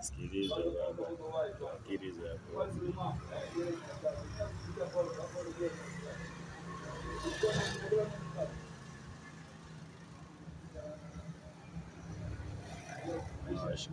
Sikiliza baba, akili zako. Maisha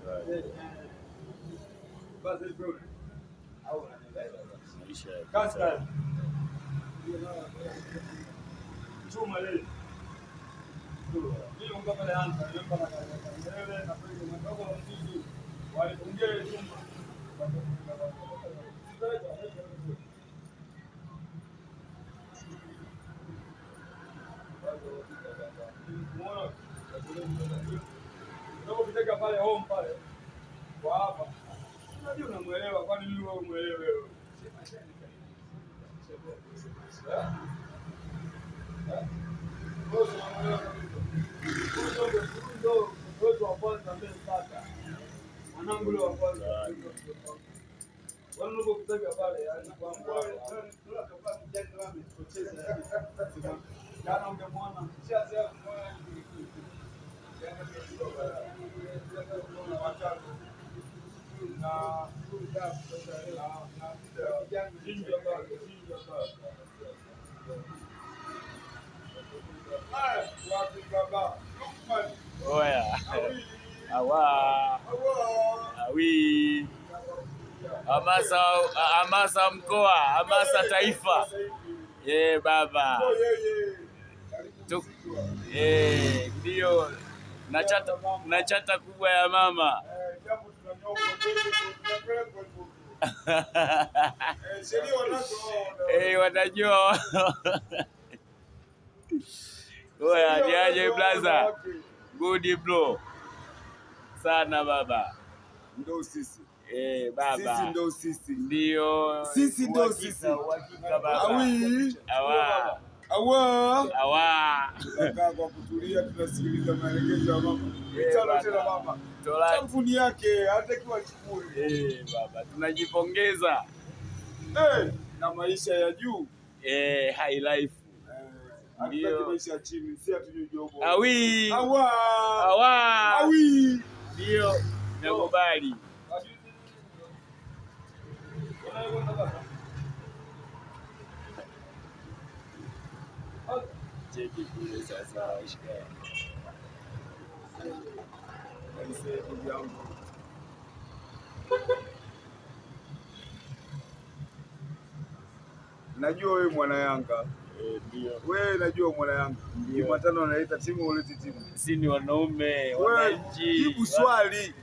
pale home pale kwa hapa. Unajua unamuelewa, kwani mimi wewe umuelewe wewe? Mwanangu leo wa kwanza. Wao ndio kutaka pale yani kwa mbele. Tunatoka mjani wame kucheza. Jana ungemwona mchazi hapo mwana oya awa awi hamasa mkoa, hamasa taifa. Baba ndio na chata kubwa ya mama. Watajua. Oya niaje blaza, good bro sana baba. Ndio sisi. Baba. Sisi ndio sisi. Ndio. Sisi ndio sisi. Uhakika baba. Awi. Awa. Awa. Awa. Tunakaa kwa kutulia, tunasikiliza maelekezo ya mama. Mitano tena mama. Kampuni yake hata kiwa chukuri. Baba, tunajipongeza. Na maisha ya juu. High life. Ndio maisha chini, si atujue. Awi. Awa. Awa. Awi. Ndio. Nakubali. Cheki kule sasa shika. Najua wewe mwana Yanga. Ndio. Wewe najua mwana Yanga. Jumatano analeta timu ulete timu. Sisi ni wanaume wananchi. Jibu swali.